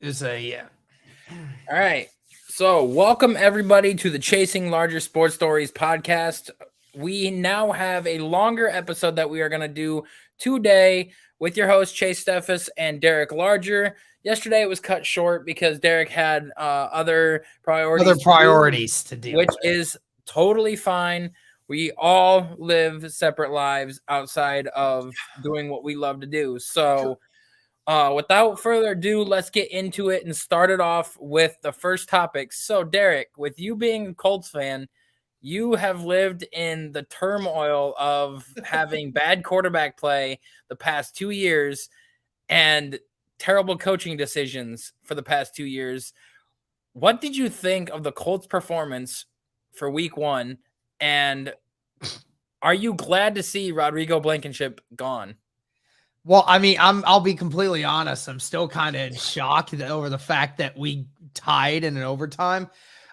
Is a yeah. All right. So, welcome everybody to the Chasing Larger Sports Stories podcast. We now have a longer episode that we are going to do today with your host, Chase Steffes and Derek Larger. Yesterday it was cut short because Derek had other priorities, To deal which with. is totally fine. We all live separate lives outside of doing what we love to do. So, without further ado, let's get into it and start it off with the first topic. So, Derek, with you being a Colts fan, you have lived in the turmoil of having bad quarterback play the past 2 years and terrible coaching decisions for the past 2 years. What did you think of the Colts' performance for week 1? And are you glad to see Rodrigo Blankenship gone? Well, I mean, I'll be completely honest. I'm still kind of shocked over the fact that we tied in an overtime.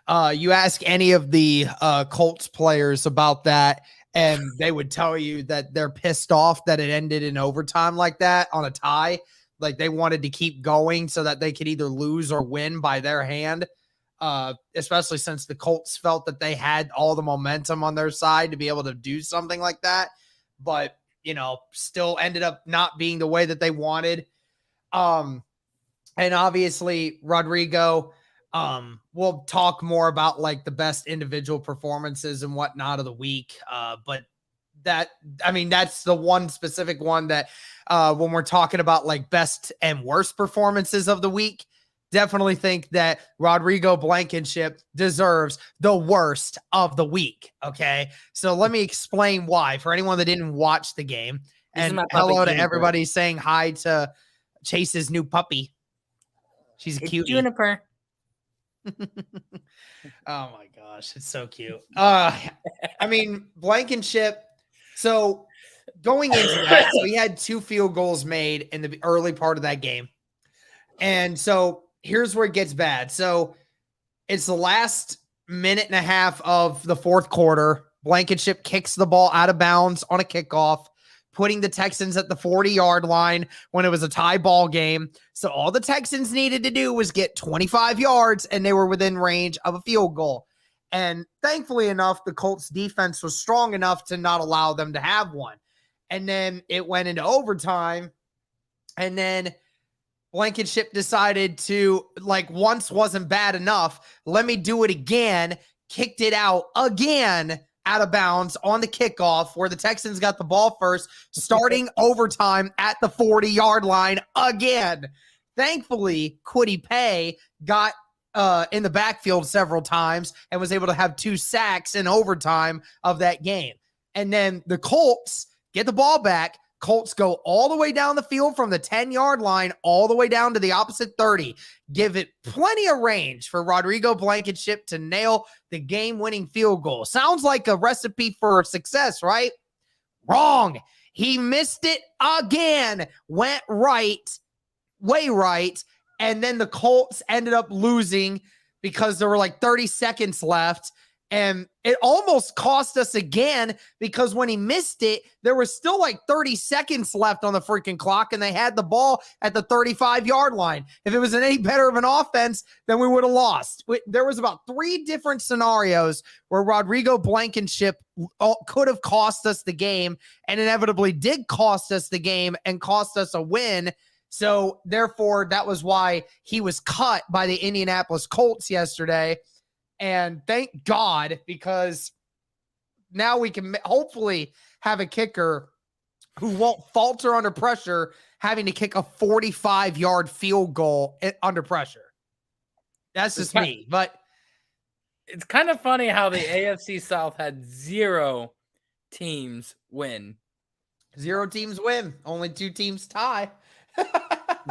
You ask any of the Colts players about that, and they would tell you that they're pissed off that it ended in overtime like that on a tie. Like they wanted to keep going so that they could either lose or win by their hand. Especially since the Colts felt that they had all the momentum on their side to be able to do something like that. But still ended up not being the way that they wanted. And obviously Rodrigo, we'll talk more about like the best individual performances and whatnot of the week. But that's the one specific one that when we're talking about like best and worst performances of the week, definitely think that Rodrigo Blankenship deserves the worst of the week. Okay. So let me explain why for anyone that didn't watch the game. And hello to everybody saying hi to Chase's new puppy. She's a cutie. Juniper. Oh my gosh. It's so cute. Blankenship. So going into that, so he had 2 field goals made in the early part of that game. And so here's where it gets bad. So it's the last minute and a half of the fourth quarter. Blankenship kicks the ball out of bounds on a kickoff, putting the Texans at the 40-yard line when it was a tie ball game. So all the Texans needed to do was get 25 yards, and they were within range of a field goal. And thankfully enough, the Colts defense was strong enough to not allow them to have one. And then it went into overtime, and then Blankenship decided to, like, once wasn't bad enough, let me do it again, kicked it out again out of bounds on the kickoff where the Texans got the ball first, starting overtime at the 40-yard line again. Thankfully, Kwity Paye got in the backfield several times and was able to have 2 sacks in overtime of that game. And then the Colts get the ball back. Colts go all the way down the field from the 10-yard line all the way down to the opposite 30. Give it plenty of range for Rodrigo Blankenship to nail the game-winning field goal. Sounds like a recipe for success, right? Wrong. He missed it again. Went right, way right, and then the Colts ended up losing because there were like 30 seconds left. And it almost cost us again because when he missed it, there was still like 30 seconds left on the freaking clock, and they had the ball at the 35-yard line. If it was any better of an offense, then we would have lost. There was about 3 different scenarios where Rodrigo Blankenship could have cost us the game, and inevitably did cost us the game and cost us a win. So therefore, that was why he was cut by the Indianapolis Colts yesterday. And thank God, because now we can hopefully have a kicker who won't falter under pressure, having to kick a 45-yard field goal under pressure. That's just me. But it's kind of funny how the AFC South had 0 teams win. 0 teams win. Only 2 teams tie.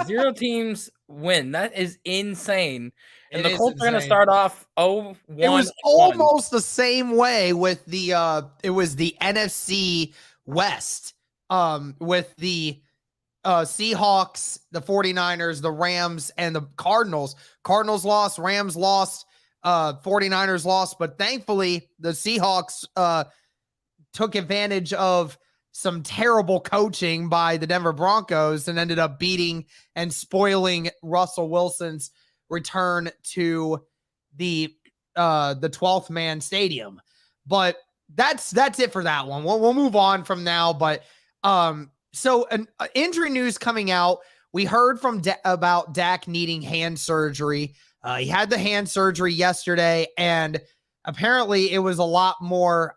0 teams win. That is insane. And the Colts are going to insane. start off 0-1. It was almost the same way with the it was the NFC West with the Seahawks, the 49ers, the Rams, and the Cardinals. Cardinals lost, Rams lost, 49ers lost, but thankfully the Seahawks took advantage of some terrible coaching by the Denver Broncos and ended up beating and spoiling Russell Wilson's return to the 12th man stadium. But that's it for that one. We'll move on from now. But so an injury news coming out. We heard from about Dak needing hand surgery. He had the hand surgery yesterday, and apparently it was a lot more.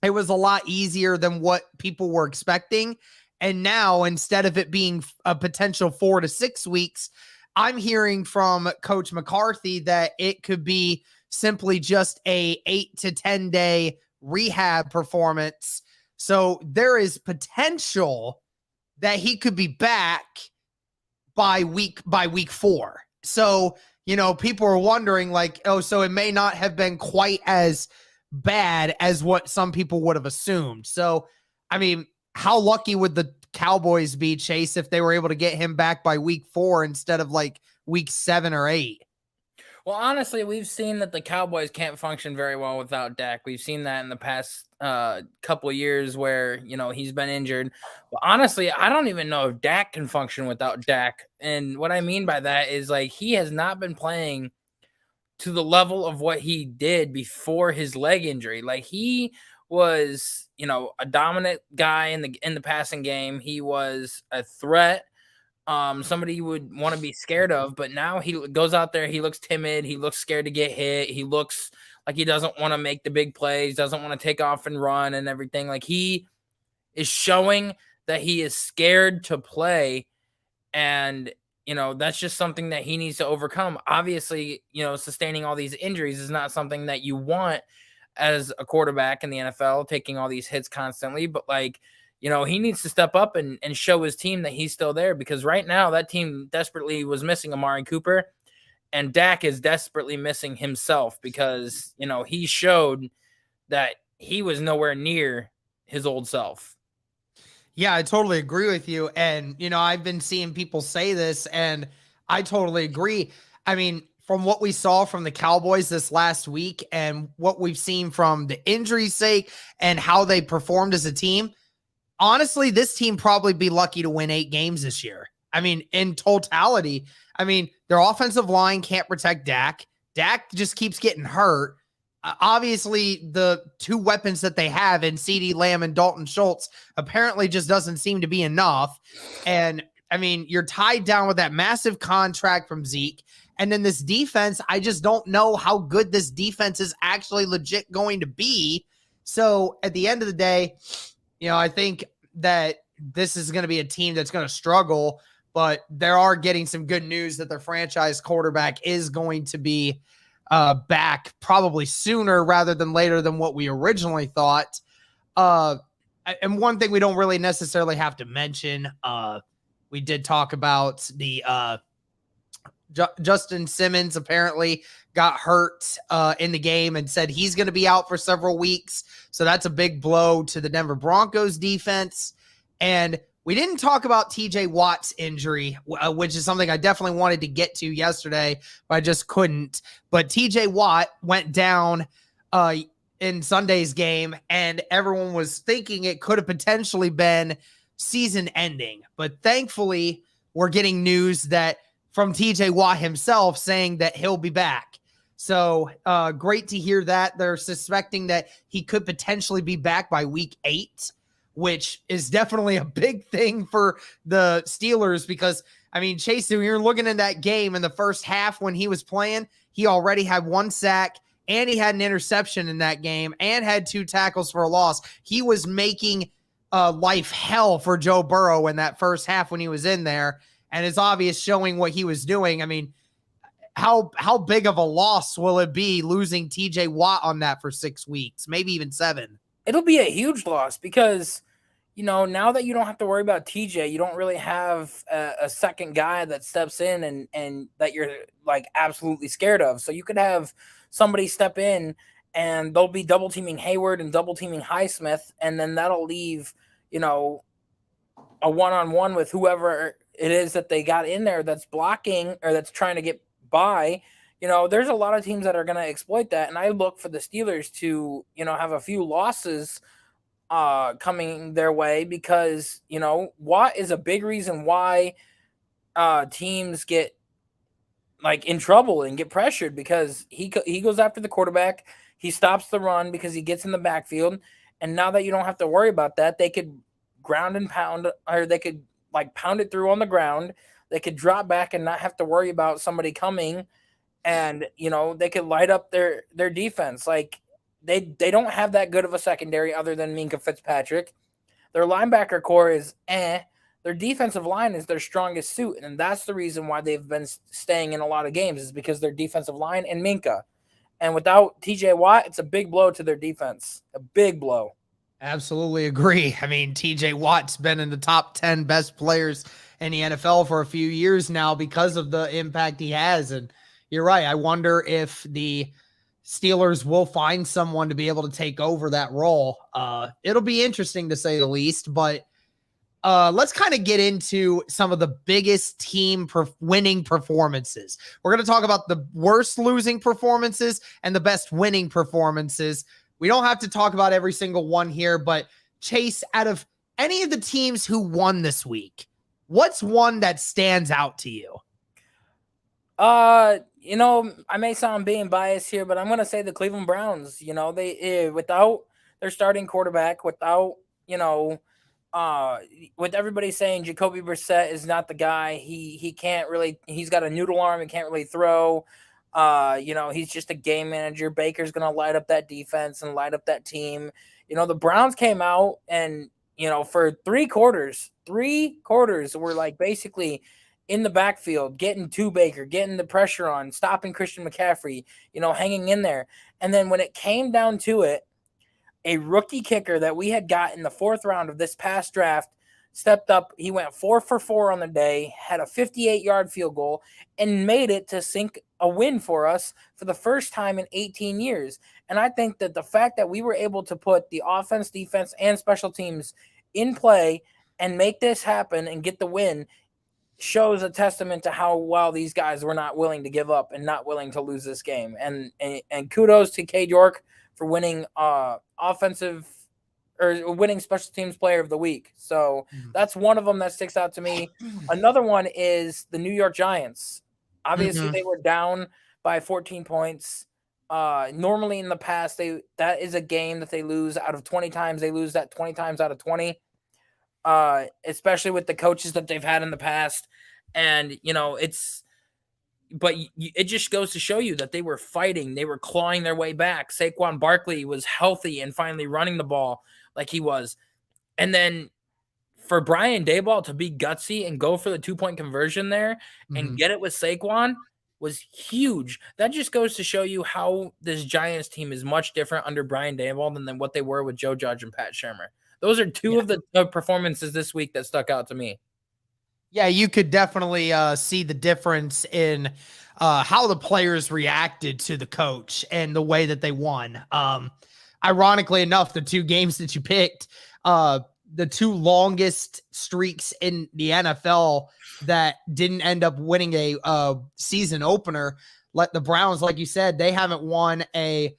It was a lot easier than what people were expecting. And now, instead of it being a potential 4 to 6 weeks, I'm hearing from Coach McCarthy that it could be simply just a 8 to 10 day rehab performance. So there is potential that he could be back by week 4. So, people are wondering like, oh, so it may not have been quite as bad as what some people would have assumed. So, I mean, how lucky would the Cowboys be, Chase, if they were able to get him back by week 4 instead of like week 7 or 8? Well, honestly, we've seen that the Cowboys can't function very well without Dak. We've seen that in the past couple of years where, he's been injured. But honestly, I don't even know if Dak can function without Dak. And what I mean by that is like he has not been playing to the level of what he did before his leg injury. Like he was, a dominant guy in the passing game. He was a threat. Somebody you would want to be scared of, but now he goes out there, he looks timid, he looks scared to get hit, he looks like he doesn't want to make the big plays, doesn't want to take off and run and everything. Like he is showing that he is scared to play, and that's just something that he needs to overcome. Obviously, sustaining all these injuries is not something that you want as a quarterback in the NFL, taking all these hits constantly, but like he needs to step up and show his team that he's still there, because right now that team desperately was missing Amari Cooper, and Dak is desperately missing himself because, he showed that he was nowhere near his old self. Yeah, I totally agree with you. And, I've been seeing people say this, and I totally agree. I mean, from what we saw from the Cowboys this last week and what we've seen from the injury sake and how they performed as a team, honestly, this team probably be lucky to win 8 games this year. I mean, in totality, I mean, their offensive line can't protect Dak. Dak just keeps getting hurt. Obviously, the 2 weapons that they have in CeeDee Lamb and Dalton Schultz apparently just doesn't seem to be enough. And I mean, you're tied down with that massive contract from Zeke. And then this defense, I just don't know how good this defense is actually legit going to be. So at the end of the day, I think that this is going to be a team that's going to struggle, but they are getting some good news that their franchise quarterback is going to be back probably sooner rather than later than what we originally thought. And one thing we don't really necessarily have to mention, we did talk about the Justin Simmons apparently got hurt in the game and said he's going to be out for several weeks. So that's a big blow to the Denver Broncos defense. And we didn't talk about TJ Watt's injury, which is something I definitely wanted to get to yesterday, but I just couldn't. But TJ Watt went down in Sunday's game, and everyone was thinking it could have potentially been season ending. But thankfully, we're getting news that from TJ Watt himself saying that he'll be back. So great to hear that. They're suspecting that he could potentially be back by week 8, which is definitely a big thing for the Steelers because, I mean, Chase, when you're looking at that game in the first half when he was playing, he already had 1 sack and he had an interception in that game and had 2 tackles for a loss. He was making life hell for Joe Burrow in that first half when he was in there, and it's obvious showing what he was doing. I mean, how big of a loss will it be losing TJ Watt on that for 6 weeks, maybe even 7? It'll be a huge loss because, now that you don't have to worry about TJ, you don't really have a second guy that steps in and that you're like absolutely scared of. So you could have somebody step in and they'll be double teaming Hayward and double teaming Highsmith. And then that'll leave, a one-on-one with whoever it is that they got in there that's blocking or that's trying to get by. There's a lot of teams that are going to exploit that. And I look for the Steelers to, have a few losses coming their way because, Watt is a big reason why teams get like in trouble and get pressured because he goes after the quarterback. He stops the run because he gets in the backfield. And now that you don't have to worry about that, they could ground and pound, or they could like pound it through on the ground. They could drop back and not have to worry about somebody coming, and they could light up their defense. Like they don't have that good of a secondary other than Minka Fitzpatrick. Their linebacker core is Their defensive line is their strongest suit, and that's the reason why they've been staying in a lot of games, is because their defensive line and Minka. And without TJ Watt, it's a big blow to their defense. A big blow. Absolutely agree. I mean, TJ Watt's been in the top 10 best players in the NFL for a few years now because of the impact he has. And you're right. I wonder if the Steelers will find someone to be able to take over that role. It'll be interesting to say the least, but let's kind of get into some of the biggest team winning performances. We're going to talk about the worst losing performances and the best winning performances. We don't have to talk about every single one here, but Chase, out of any of the teams who won this week, what's one that stands out to you? I may sound being biased here, but I'm going to say the Cleveland Browns. They without their starting quarterback, without, with everybody saying Jacoby Brissett is not the guy. He can't really. He's got a noodle arm. He can't really throw. He's just a game manager. Baker's gonna light up that defense and light up that team. The Browns came out and for three quarters were like basically in the backfield, getting to Baker, getting the pressure on, stopping Christian McCaffrey. Hanging in there. And then when it came down to it, a rookie kicker that we had got in the 4th round of this past draft stepped up. He went 4 for 4 on the day, had a 58-yard field goal, and made it to sink a win for us for the first time in 18 years. And I think that the fact that we were able to put the offense, defense, and special teams in play and make this happen and get the win shows a testament to how well these guys were not willing to give up and not willing to lose this game. And kudos to Cade York for winning offensive or winning special teams player of the week. So that's one of them that sticks out to me. Another one is the New York Giants. Obviously, they were down by 14 points. Normally in the past, that is a game that they lose out of 20 times. They lose that 20 times out of 20, especially with the coaches that they've had in the past. And, but it just goes to show you that they were fighting. They were clawing their way back. Saquon Barkley was healthy and finally running the ball like he was. And then for Brian Daboll to be gutsy and go for the 2-point conversion there and get it with Saquon was huge. That just goes to show you how this Giants team is much different under Brian Daboll than what they were with Joe Judge and Pat Shurmur. Those are two of the performances this week that stuck out to me. Yeah, you could definitely see the difference in how the players reacted to the coach and the way that they won. Ironically enough, the two games that you picked, the two longest streaks in the NFL that didn't end up winning a season opener, like the Browns, like you said, they haven't won a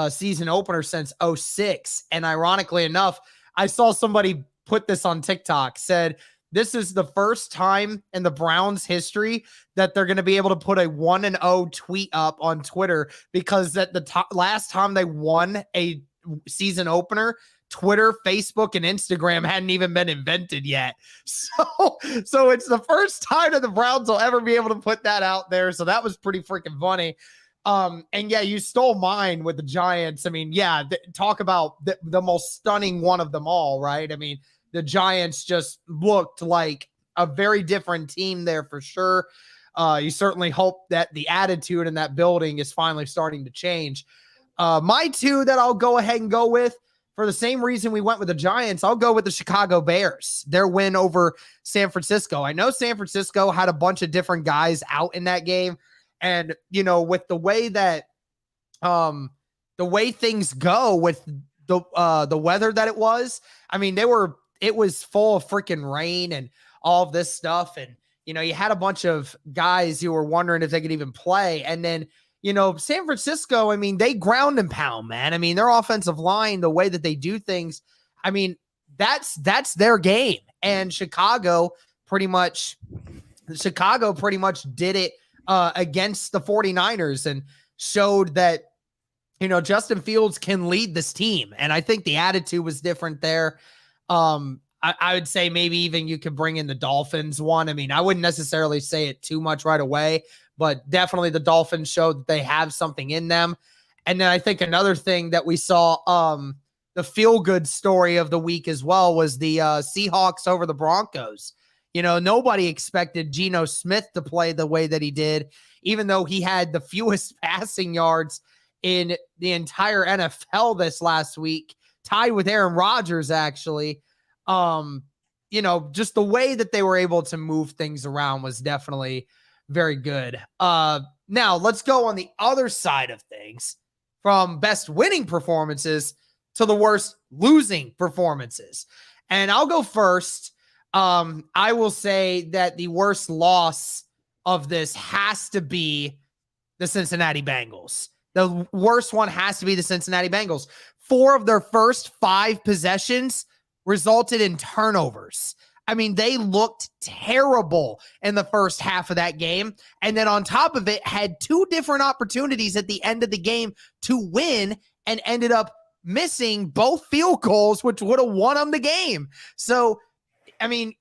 season opener since 2006. And ironically enough, I saw somebody put this on TikTok, said, this is the first time in the Browns history that they're going to be able to put a 1-0 tweet up on Twitter, because at the last time they won a season opener, Twitter, Facebook, and Instagram hadn't even been invented yet. So it's the first time that the Browns will ever be able to put that out there. So that was pretty freaking funny. And yeah, you stole mine with the Giants. I mean, yeah, talk about the most stunning one of them all, right? I mean, the Giants just looked like a very different team there for sure. You certainly hope that the attitude in that building is finally starting to change. My two that I'll go ahead and go with, for the same reason we went with the Giants, I'll go with the Chicago Bears, their win over San Francisco. I know San Francisco had a bunch of different guys out in that game. And, with the way that the way things go with the weather that it was, I mean, it was full of freaking rain and all of this stuff. And, you had a bunch of guys who were wondering if they could even play. And then, San Francisco, I mean, they ground and pound, man. I mean, their offensive line, the way that they do things, I mean, that's their game. And Chicago pretty much did it against the 49ers and showed that, Justin Fields can lead this team. And I think the attitude was different there. I would say maybe even you could bring in the Dolphins one. I mean, I wouldn't necessarily say it too much right away, but definitely the Dolphins showed that they have something in them. And then I think another thing that we saw, the feel-good story of the week as well, was the Seahawks over the Broncos. Nobody expected Geno Smith to play the way that he did, even though he had the fewest passing yards in the entire NFL this last week, tied with Aaron Rodgers, actually. Just the way that they were able to move things around was definitely very good. Now let's go on the other side of things, from best winning performances to the worst losing performances. And I'll go first. I will say that the worst loss of this has to be the Cincinnati Bengals. The worst one has to be the Cincinnati Bengals. 4 of their first 5 possessions resulted in turnovers. I mean, they looked terrible in the first half of that game. And then on top of it, had 2 different opportunities at the end of the game to win and ended up missing both field goals, which would have won them the game. So, I mean,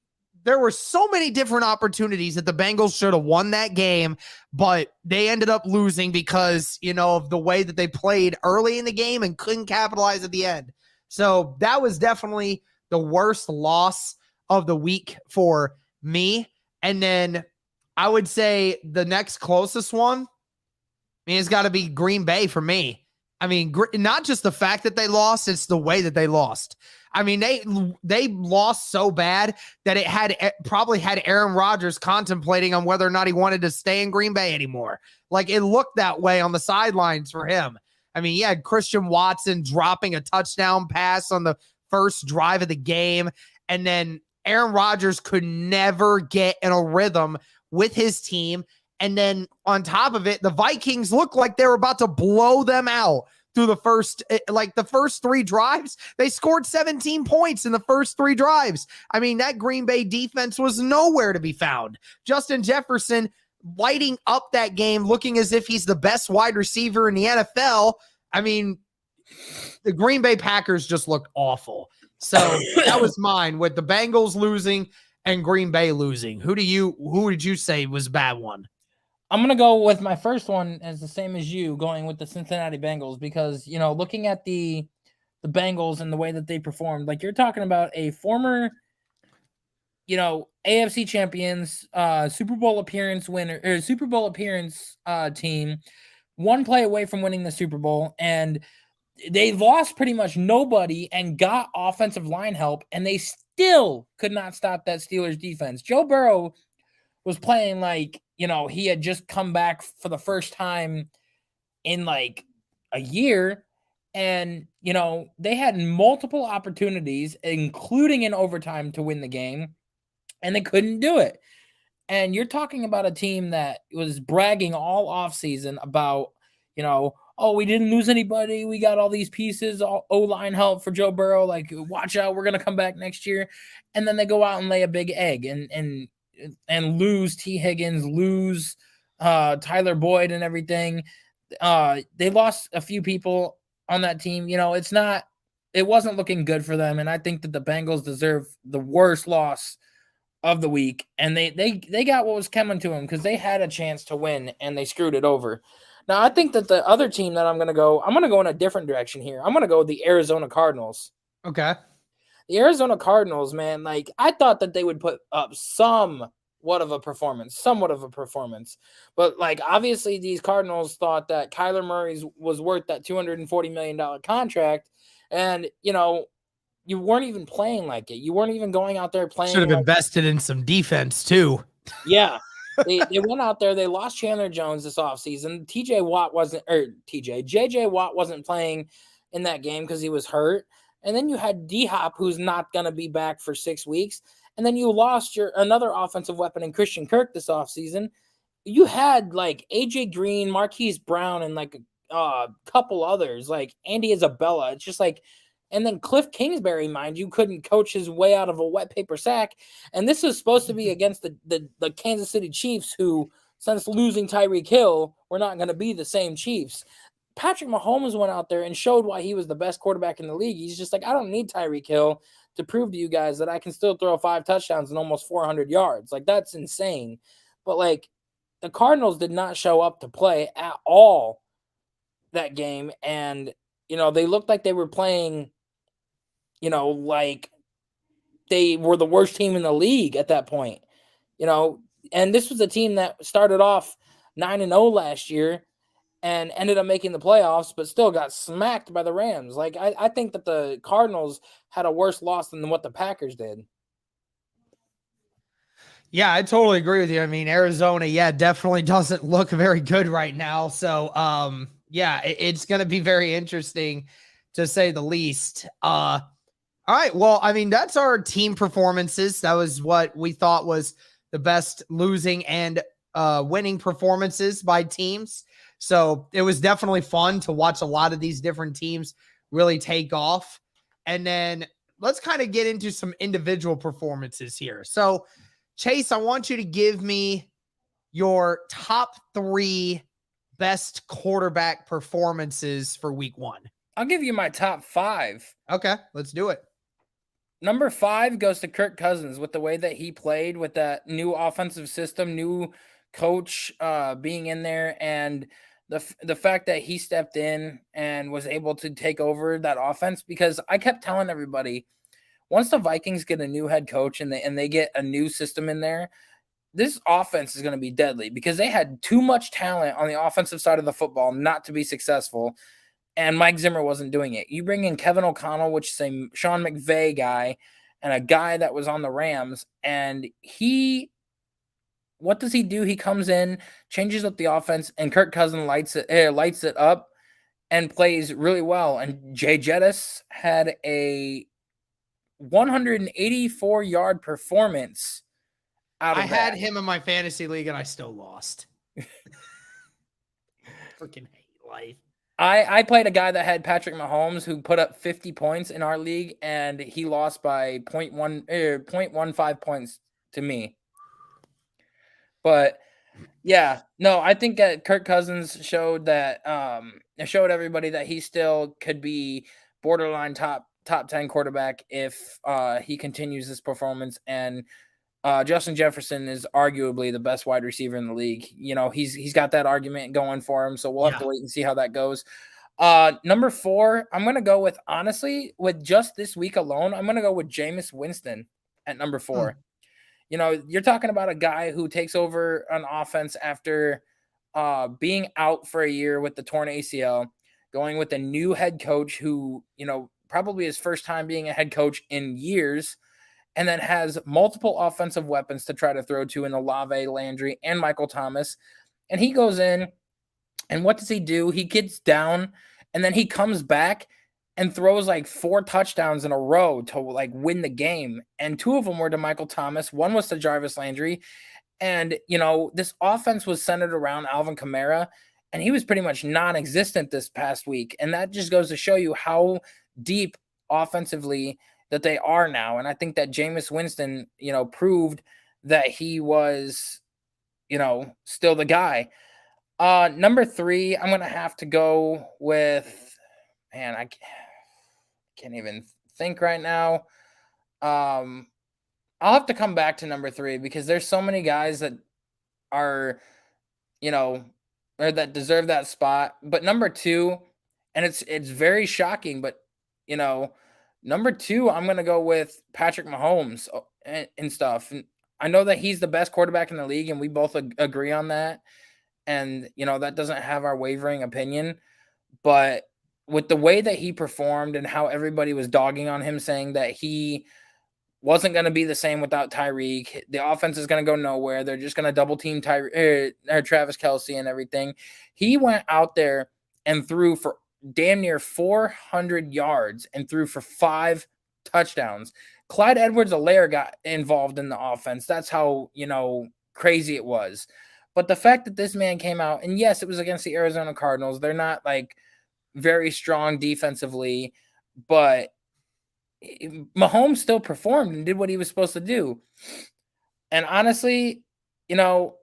there were so many different opportunities that the Bengals should have won that game, but they ended up losing because, of the way that they played early in the game and couldn't capitalize at the end. So that was definitely the worst loss of the week for me. And then I would say the next closest one, it's got to be Green Bay for me. I mean, not just the fact that they lost, it's the way that they lost. I mean, they lost so bad that it probably had Aaron Rodgers contemplating on whether or not he wanted to stay in Green Bay anymore. Like, it looked that way on the sidelines for him. I mean, you had Christian Watson dropping a touchdown pass on the first drive of the game, and then Aaron Rodgers could never get in a rhythm with his team. And then on top of it, the Vikings looked like they were about to blow them out through the first 3 drives. They scored 17 points in the first 3 drives. I mean, that Green Bay defense was nowhere to be found. Justin Jefferson lighting up that game, looking as if he's the best wide receiver in the NFL. I mean, the Green Bay Packers just looked awful. So that was mine, with the Bengals losing and Green Bay losing. Who did you say was a bad one? I'm going to go with my first one as the same as you, going with the Cincinnati Bengals, because, looking at the Bengals and the way that they performed, like, you're talking about a former, AFC champions, Super Bowl appearance winner, or Super Bowl appearance team, one play away from winning the Super Bowl, and they lost pretty much nobody and got offensive line help, and they still could not stop that Steelers defense. Joe Burrow was playing like, he had just come back for the first time in like a year. And, they had multiple opportunities, including in overtime, to win the game, and they couldn't do it. And you're talking about a team that was bragging all offseason about, oh, we didn't lose anybody. We got all these pieces, all O-line help for Joe Burrow. Like, watch out, we're going to come back next year. And then they go out and lay a big egg and lose T. Higgins, lose Tyler Boyd and everything. They lost a few people on that team. It wasn't looking good for them. And I think that the Bengals deserve the worst loss of the week. And they got what was coming to them, because they had a chance to win and they screwed it over. Now, I think that the other team that I'm going to go in a different direction here. I'm going to go with the Arizona Cardinals. Okay. The Arizona Cardinals, man, like, I thought that they would put up somewhat of a performance. But, like, obviously these Cardinals thought that Kyler Murray was worth that $240 million contract. And, you weren't even playing like it. You weren't even going out there playing. Should have invested in some defense too. Yeah. They went out there. They lost Chandler Jones this offseason. JJ Watt wasn't playing in that game because he was hurt. And then you had D-Hop, who's not going to be back for 6 weeks. And then you lost another offensive weapon in Christian Kirk this offseason. You had like AJ Green, Marquise Brown, and like a couple others, like Andy Isabella. It's just like, And then Cliff Kingsbury, mind you, couldn't coach his way out of a wet paper sack. And this was supposed to be against the Kansas City Chiefs, who, since losing Tyreek Hill, were not going to be the same Chiefs. Patrick Mahomes went out there and showed why he was the best quarterback in the league. He's just like, I don't need Tyreek Hill to prove to you guys that I can still throw 5 touchdowns and almost 400 yards. Like, that's insane. But, like, the Cardinals did not show up to play at all that game. And, they looked like they were playing, like they were the worst team in the league at that point. And this was a team that started off 9-0 last year and ended up making the playoffs, but still got smacked by the Rams. Like, I think that the Cardinals had a worse loss than what the Packers did. Yeah, I totally agree with you. I mean, Arizona, definitely doesn't look very good right now. So, it's going to be very interesting to say the least. All right. Well, I mean, that's our team performances. That was what we thought was the best losing and winning performances by teams. So it was definitely fun to watch a lot of these different teams really take off. And then let's kind of get into some individual performances here. So, Chase, I want you to give me your top 3 best quarterback performances for week 1. I'll give you my top 5. Okay, let's do it. Number 5 goes to Kirk Cousins with the way that he played with that new offensive system, new coach being in there, and the fact that he stepped in and was able to take over that offense. Because I kept telling everybody, once the Vikings get a new head coach and they get a new system in there, this offense is going to be deadly, because they had too much talent on the offensive side of the football not to be successful. And Mike Zimmer wasn't doing it. You bring in Kevin O'Connell, which is a Sean McVay guy, and a guy that was on the Rams. And what does he do? He comes in, changes up the offense, and Kirk Cousins lights it up and plays really well. And Jay Jettis had a 184-yard performance out of I had him in my fantasy league and I still lost. Freaking hate life. I played a guy that had Patrick Mahomes, who put up 50 points in our league, and he lost by 0.15 points to me. But yeah, no, I think that Kirk Cousins showed that showed everybody that he still could be borderline top 10 quarterback if he continues this performance. And Justin Jefferson is arguably the best wide receiver in the league. He's got that argument going for him, so we'll have to wait and see how that goes. Number 4, I'm going to go with, honestly, with just this week alone, I'm going to go with Jameis Winston at number 4. You're talking about a guy who takes over an offense after being out for a year with the torn ACL, going with a new head coach who, probably his first time being a head coach in years, and then has multiple offensive weapons to try to throw to in Olave, Landry, and Michael Thomas. And he goes in, and what does he do? He gets down, and then he comes back and throws like 4 touchdowns in a row to like win the game. And 2 of them were to Michael Thomas. One was to Jarvis Landry. And, this offense was centered around Alvin Kamara, and he was pretty much non-existent this past week. And that just goes to show you how deep offensively that they are now. And I think that Jameis Winston, proved that he was, still the guy. Number 3, I'm going to have to go with, man, I can't even think right now. I'll have to come back to number 3 because there's so many guys that are, or that deserve that spot. But number 2, and it's very shocking, but, number 2, I'm going to go with Patrick Mahomes and stuff. And I know that he's the best quarterback in the league, and we both agree on that. And, that doesn't have our wavering opinion. But with the way that he performed and how everybody was dogging on him, saying that he wasn't going to be the same without Tyreek, the offense is going to go nowhere, they're just going to double team Travis Kelce and everything. He went out there and threw for damn near 400 yards and threw for 5 touchdowns. Clyde Edwards-Helaire got involved in the offense. That's how, crazy it was. But the fact that this man came out, and yes, it was against the Arizona Cardinals. They're not like very strong defensively, but Mahomes still performed and did what he was supposed to do. And honestly, you know,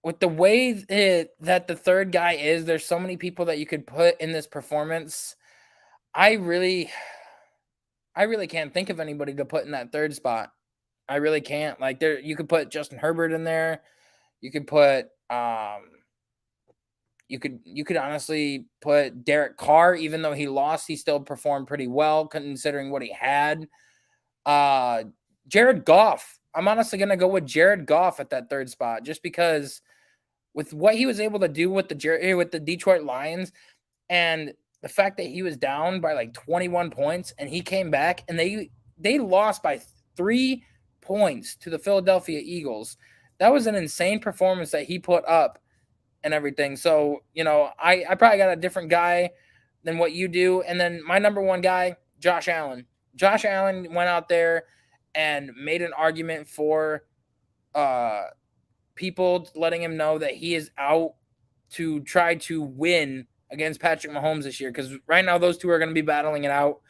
with the way that the third guy is, there's so many people that you could put in this performance. I really can't think of anybody to put in that third spot. I really can't. Like there, you could put Justin Herbert in there. You could put you could honestly put Derek Carr, even though he lost, he still performed pretty well considering what he had. Jared Goff. I'm honestly gonna go with Jared Goff at that third spot, just because with what he was able to do with the Detroit Lions, and the fact that he was down by like 21 points and he came back and they lost by 3 points to the Philadelphia Eagles. That was an insane performance that he put up and everything. So, I probably got a different guy than what you do. And then my number one guy, Josh Allen. Josh Allen went out there and made an argument for people, letting him know that he is out to try to win against Patrick Mahomes this year, because right now those two are going to be battling it out.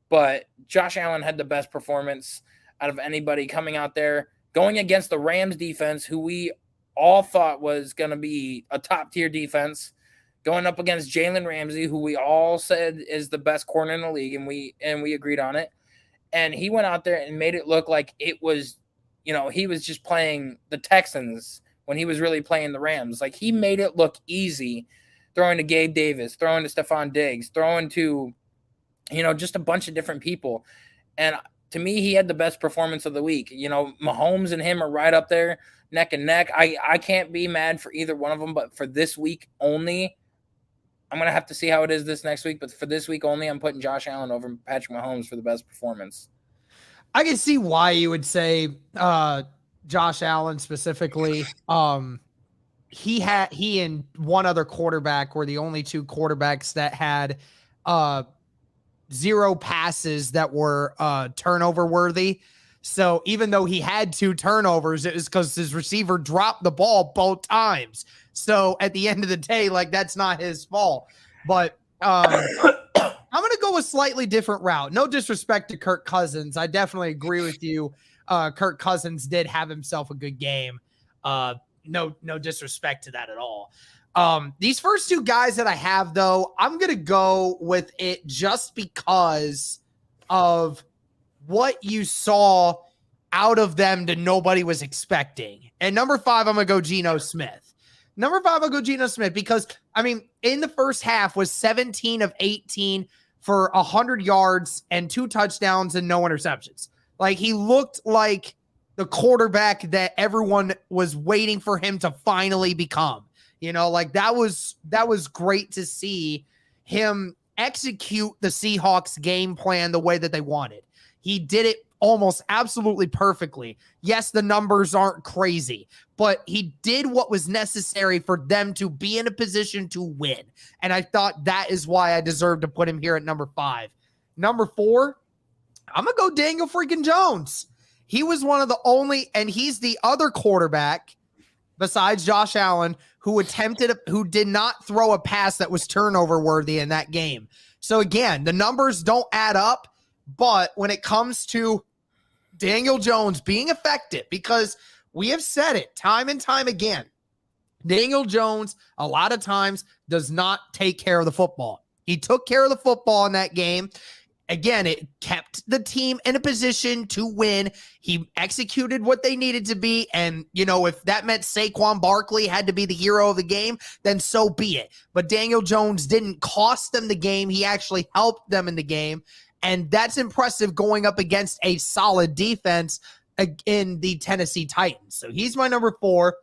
But Josh Allen had the best performance out of anybody coming out there, going against the Rams defense, who we all thought was going to be a top-tier defense, going up against Jalen Ramsey, who we all said is the best corner in the league, and we agreed on it. And he went out there and made it look like it was, he was just playing the Texans when he was really playing the Rams. Like, he made it look easy, throwing to Gabe Davis, throwing to Stephon Diggs, throwing to, just a bunch of different people. And to me, he had the best performance of the week. Mahomes and him are right up there, neck and neck. I can't be mad for either one of them, but for this week only, I'm going to have to see how it is this next week. But for this week only, I'm putting Josh Allen over Patrick Mahomes for the best performance. I can see why you would say Josh Allen specifically. He and one other quarterback were the only two quarterbacks that had 0 passes that were turnover worthy. So even though he had 2 turnovers, it was because his receiver dropped the ball both times. So at the end of the day, like, that's not his fault. But I'm going to go a slightly different route. No disrespect to Kirk Cousins. I definitely agree with you. Kirk Cousins did have himself a good game. No disrespect to that at all. These first 2 guys that I have, though, I'm going to go with it just because of what you saw out of them that nobody was expecting. And number 5, I'm going to go Geno Smith. Number 5, I'll go Geno Smith because, in the first half was 17 of 18 for 100 yards and 2 touchdowns and no interceptions. Like, he looked like the quarterback that everyone was waiting for him to finally become. That was great to see him execute the Seahawks game plan the way that they wanted. He did it almost absolutely perfectly. Yes, the numbers aren't crazy, but he did what was necessary for them to be in a position to win. And I thought that is why I deserve to put him here at number 5. Number 4, I'm going to go Daniel freaking Jones. He was one of the only, and he's the other quarterback besides Josh Allen who did not throw a pass that was turnover worthy in that game. So again, the numbers don't add up, but when it comes to Daniel Jones being effective, because we have said it time and time again, Daniel Jones a lot of times does not take care of the football. He took care of the football in that game. Again, it kept the team in a position to win. He executed what they needed to be. And, if that meant Saquon Barkley had to be the hero of the game, then so be it. But Daniel Jones didn't cost them the game. He actually helped them in the game. And that's impressive going up against a solid defense in the Tennessee Titans. So he's my number 4.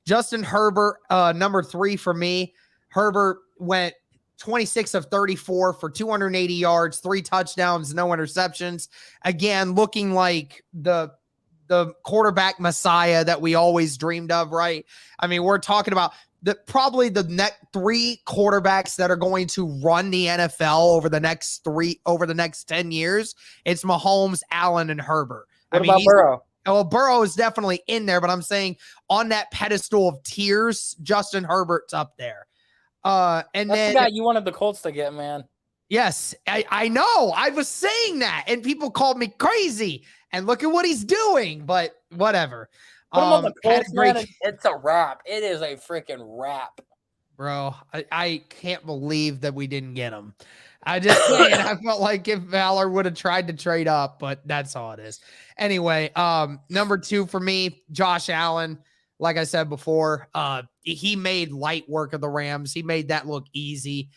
Justin Herbert, number 3 for me. Herbert went 26 of 34 for 280 yards, 3 touchdowns, no interceptions. Again, looking like the quarterback messiah that we always dreamed of, right? We're talking about probably the next 3 quarterbacks that are going to run the NFL over the next 10 years. It's Mahomes, Allen, and Herbert. What about Burrow? Well, Burrow is definitely in there, but I'm saying on that pedestal of tiers, Justin Herbert's up there. And That's then the guy you wanted the Colts to get, man. Yes, I know. I was saying that, and people called me crazy. And look at what he's doing. But whatever. Put him on the Had a Colts, great, man. It's a wrap. It is a freaking wrap. bro. I can't believe that we didn't get him. I just saying. I felt like if Valor would have tried to trade up, but that's all it is. Anyway, number 2 for me, Josh Allen. Like I said before, he made light work of the Rams. He made that look easy.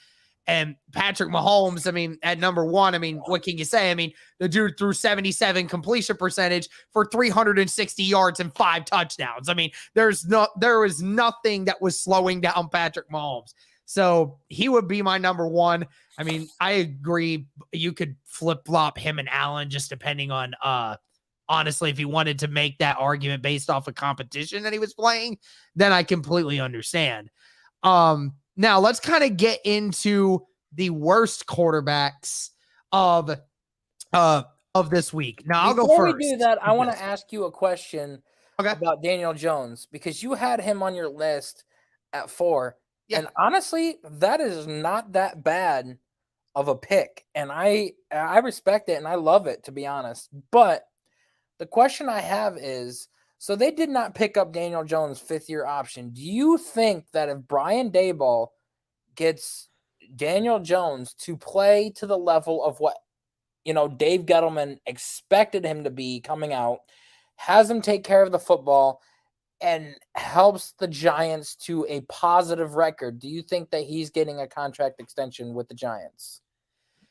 And Patrick Mahomes, I mean, at number 1, I mean, what can you say? I mean, the dude threw 77 completion percentage for 360 yards and 5 touchdowns. I mean, there was nothing that was slowing down Patrick Mahomes. So he would be my number 1. I mean, I agree. You could flip-flop him and Allen just depending on, honestly, if he wanted to make that argument based off of competition that he was playing, then I completely understand. Now let's kind of get into the worst quarterbacks of this week. Now I'll go first. Before we do that, I want to ask you a question about Daniel Jones, because you had him on your list at 4. Yeah. And honestly, that is not that bad of a pick. And I respect it and I love it, to be honest. But the question I have is, so they did not pick up Daniel Jones' 5th-year option. Do you think that if Brian Daboll gets Daniel Jones to play to the level of what, Dave Gettleman expected him to be coming out, has him take care of the football, and helps the Giants to a positive record, do you think that he's getting a contract extension with the Giants?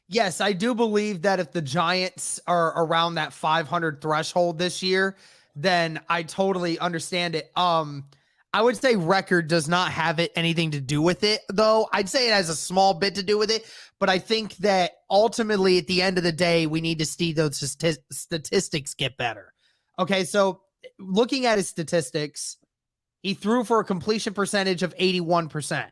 Yes, I do believe that if the Giants are around that 500 threshold this year, then I totally understand it. I would say record does not have anything to do with it, though. I'd say it has a small bit to do with it, but I think that ultimately at the end of the day, we need to see those statistics get better. Okay, so looking at his statistics, he threw for a completion percentage of 81%.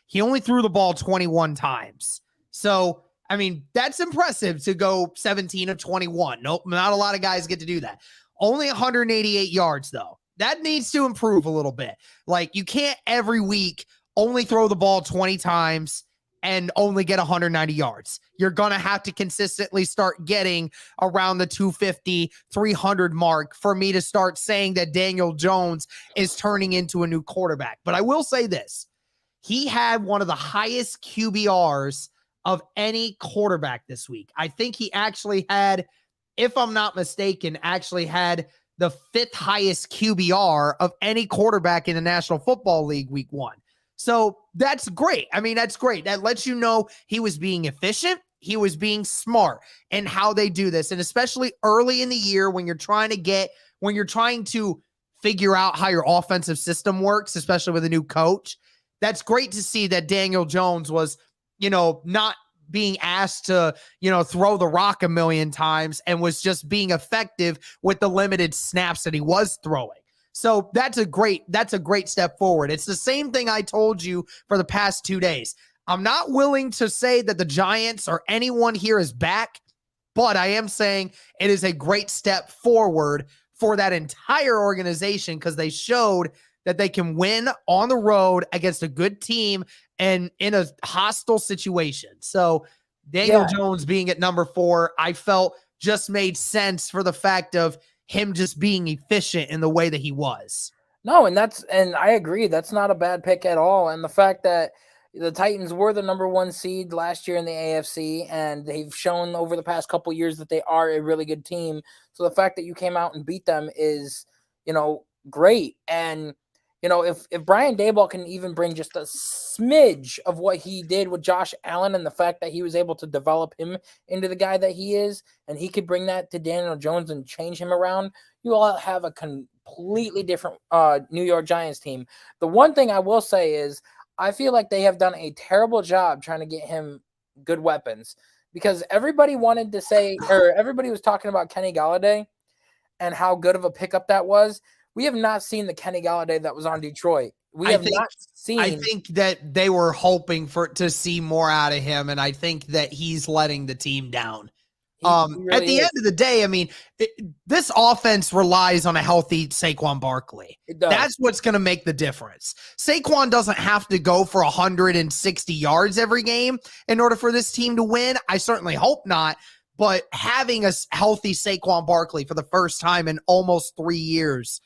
He only threw the ball 21 times. So, I mean, that's impressive to go 17 of 21. Nope, not a lot of guys get to do that. Only 188 yards, though. That needs to improve a little bit. Like, you can't every week only throw the ball 20 times and only get 190 yards. You're going to have to consistently start getting around the 250, 300 mark for me to start saying that Daniel Jones is turning into a new quarterback. But I will say this. He had one of the highest QBRs of any quarterback this week. I think he actually had, if I'm not mistaken, actually had the 5th highest QBR of any quarterback in the National Football League week 1. So that's great. I mean, that's great. That lets you know he was being efficient. He was being smart in how they do this. And especially early in the year when you're trying to figure out how your offensive system works, especially with a new coach, that's great to see that Daniel Jones was, not being asked to, throw the rock a million times and was just being effective with the limited snaps that he was throwing. So that's a great step forward. It's the same thing I told you for the past 2 days. I'm not willing to say that the Giants or anyone here is back, but I am saying it is a great step forward for that entire organization because they showed that they can win on the road against a good team and in a hostile situation. So Daniel Jones being at number 4, I felt just made sense for the fact of him just being efficient in the way that he was. No, and I agree. That's not a bad pick at all. And the fact that the Titans were the number 1 seed last year in the AFC, and they've shown over the past couple years that they are a really good team. So the fact that you came out and beat them is, great. And if Brian Daboll can even bring just a smidge of what he did with Josh Allen and the fact that he was able to develop him into the guy that he is, and he could bring that to Daniel Jones and change him around, you all have a completely different New York Giants team. The one thing I will say is I feel like they have done a terrible job trying to get him good weapons because everybody wanted to say, or everybody was talking about Kenny Golladay and how good of a pickup that was. We have not seen the Kenny Golladay that was on Detroit. I think that they were hoping to see more out of him, and I think that he's letting the team down. At the end of the day, I mean, this offense relies on a healthy Saquon Barkley. It does. That's what's going to make the difference. Saquon doesn't have to go for 160 yards every game in order for this team to win. I certainly hope not. But having a healthy Saquon Barkley for the first time in almost 3 years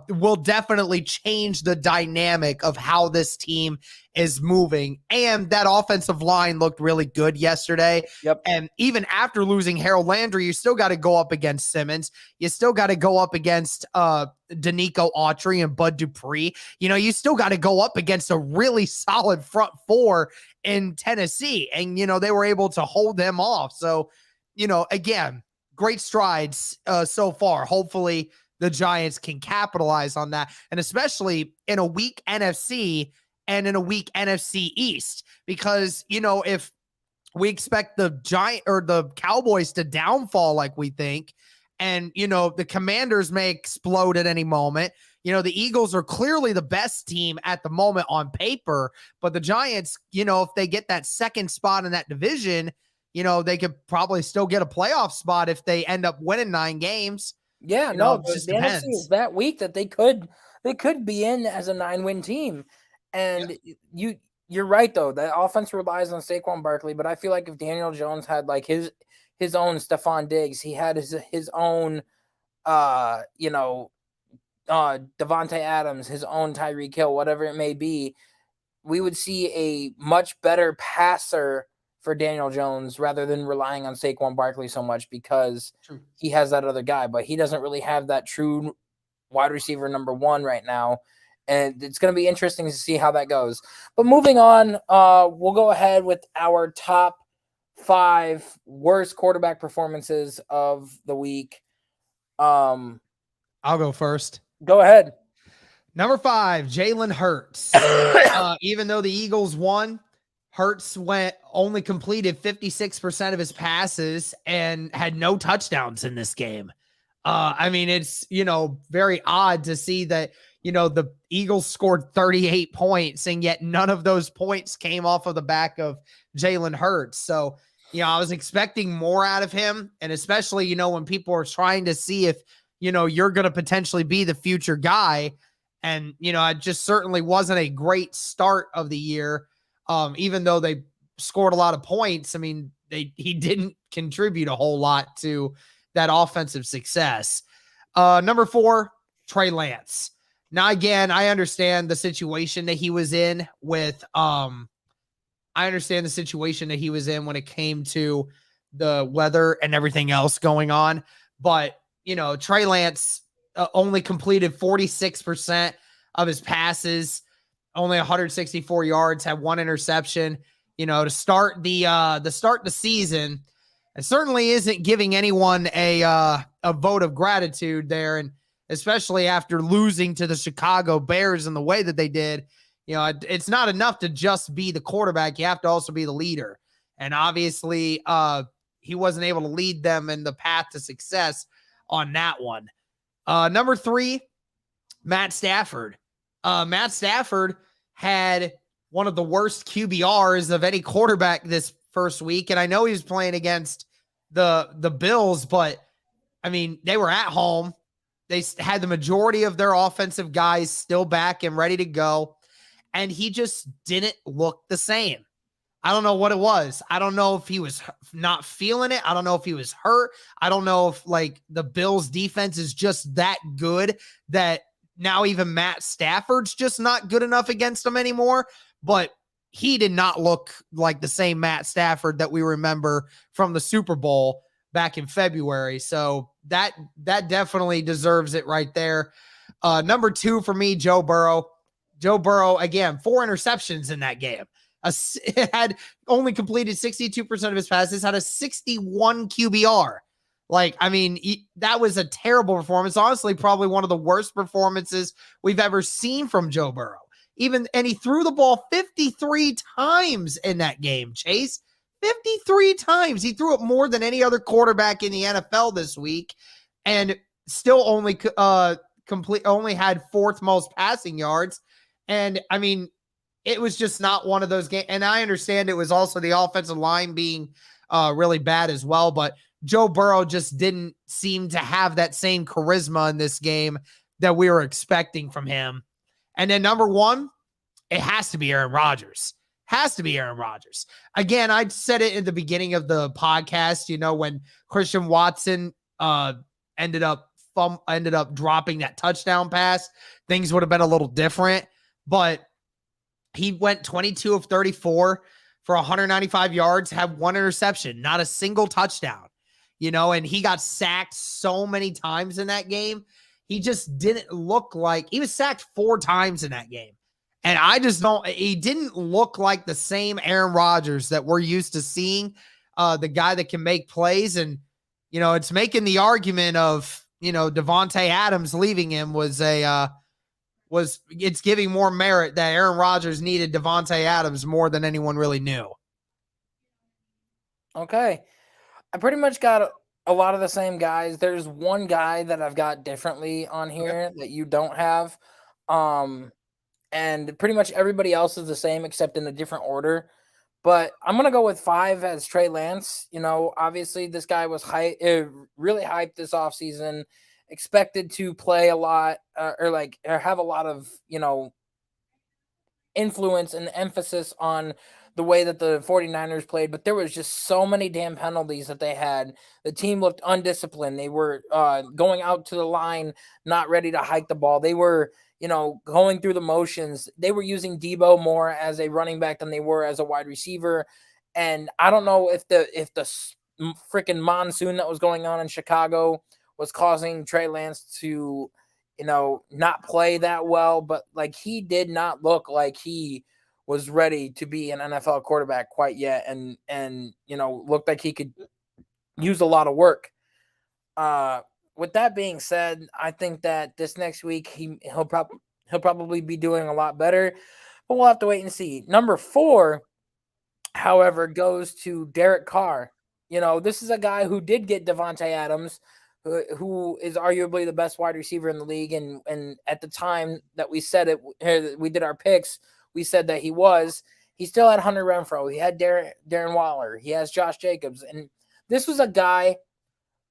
will definitely change the dynamic of how this team is moving. And that offensive line looked really good yesterday. Yep. And even after losing Harold Landry, you still got to go up against Simmons. You still got to go up against Danico Autry and Bud Dupree. You know, you still got to go up against a really solid front four in Tennessee. And, you know, they were able to hold them off. So, you know, again, great strides so far. Hopefully the Giants can capitalize on that. And especially in a weak NFC and in a weak NFC East, because, you know, if we expect the Cowboys to downfall like we think, and, you know, the Commanders may explode at any moment. You know, the Eagles are clearly the best team at the moment on paper, but the Giants, you know, if they get that second spot in that division, you know, they could probably still get a playoff spot if they end up winning 9 games. Yeah, no, the NFC is that weak that they could be in as a 9-win team. And you're right though. The offense relies on Saquon Barkley, but I feel like if Daniel Jones had like his own Stephon Diggs, he had his own Devontae Adams, his own Tyreek Hill, whatever it may be, we would see a much better passer for Daniel Jones rather than relying on Saquon Barkley so much, because he has that other guy, but he doesn't really have that true wide receiver number 1 right now. And it's going to be interesting to see how that goes. But moving on, we'll go ahead with our top 5 worst quarterback performances of the week. I'll go first. Go ahead. Number 5, Jalen Hurts. Even though the Eagles won, Hurts only completed 56% of his passes and had no touchdowns in this game. I mean, it's, you know, very odd to see that, you know, the Eagles scored 38 points and yet none of those points came off of the back of Jalen Hurts. So, you know, I was expecting more out of him. And especially, you know, when people are trying to see if, you know, you're going to potentially be the future guy. And, you know, it just certainly wasn't a great start of the year. Even though they scored a lot of points, I mean, he didn't contribute a whole lot to that offensive success. Number 4, Trey Lance. Now, again, I understand the situation that he was in with, when it came to the weather and everything else going on. But, you know, Trey Lance only completed 46% of his passes, only 164 yards, had 1 interception. You know, to start the season, it certainly isn't giving anyone a vote of gratitude there, and especially after losing to the Chicago Bears in the way that they did. You know, it's not enough to just be the quarterback; you have to also be the leader. And obviously, he wasn't able to lead them in the path to success on that one. Number 3, Matt Stafford. Matt Stafford had one of the worst QBRs of any quarterback this first week. And I know he was playing against the Bills, but I mean, they were at home. They had the majority of their offensive guys still back and ready to go. And he just didn't look the same. I don't know what it was. I don't know if he was not feeling it. I don't know if he was hurt. I don't know if like the Bills defense is just that good that now even Matt Stafford's just not good enough against him anymore. But he did not look like the same Matt Stafford that we remember from the Super Bowl back in February. So that definitely deserves it right there. Number 2 for me, Joe Burrow. Joe Burrow, again, 4 interceptions in that game. Had only completed 62% of his passes, had a 61 QBR. Like, I mean, that was a terrible performance. Honestly, probably one of the worst performances we've ever seen from Joe Burrow. And he threw the ball 53 times in that game, Chase. 53 times. He threw it more than any other quarterback in the NFL this week, and still only had 4th most passing yards. And I mean, it was just not one of those games. And I understand it was also the offensive line being really bad as well. But Joe Burrow just didn't seem to have that same charisma in this game that we were expecting from him. And then number one, it has to be Aaron Rodgers. Has to be Aaron Rodgers. Again, I said it in the beginning of the podcast, when Christian Watson ended up dropping that touchdown pass, things would have been a little different. But he went 22 of 34 for 195 yards, had one interception, not a single touchdown, and he got sacked so many times in that game. He just didn't look like he was sacked 4 times in that game. And I just he didn't look like the same Aaron Rodgers that we're used to seeing, the guy that can make plays. And, it's making the argument of, Devontae Adams leaving him it's giving more merit that Aaron Rodgers needed Devontae Adams more than anyone really knew. Okay. I pretty much got a lot of the same guys. There's one guy that I've got differently on here that you don't have. And pretty much everybody else is the same except in a different order. But I'm going to go with 5 as Trey Lance. Obviously this guy was really hyped this offseason, expected to play a lot or have a lot of, influence and emphasis on the way that the 49ers played, but there was just so many damn penalties that they had. The team looked undisciplined. They were going out to the line, not ready to hike the ball. They were, going through the motions. They were using Debo more as a running back than they were as a wide receiver. And I don't know if the freaking monsoon that was going on in Chicago was causing Trey Lance to, not play that well, but he did not look like he was ready to be an NFL quarterback quite yet, and looked like he could use a lot of work. With that being said, I think that this next week he'll probably be doing a lot better, but we'll have to wait and see. Number 4, however, goes to Derek Carr. This is a guy who did get Devontae Adams, who is arguably the best wide receiver in the league, and at the time that we said it, we did our picks. We said that he was. He still had Hunter Renfrow. He had Darren Waller. He has Josh Jacobs. And this was a guy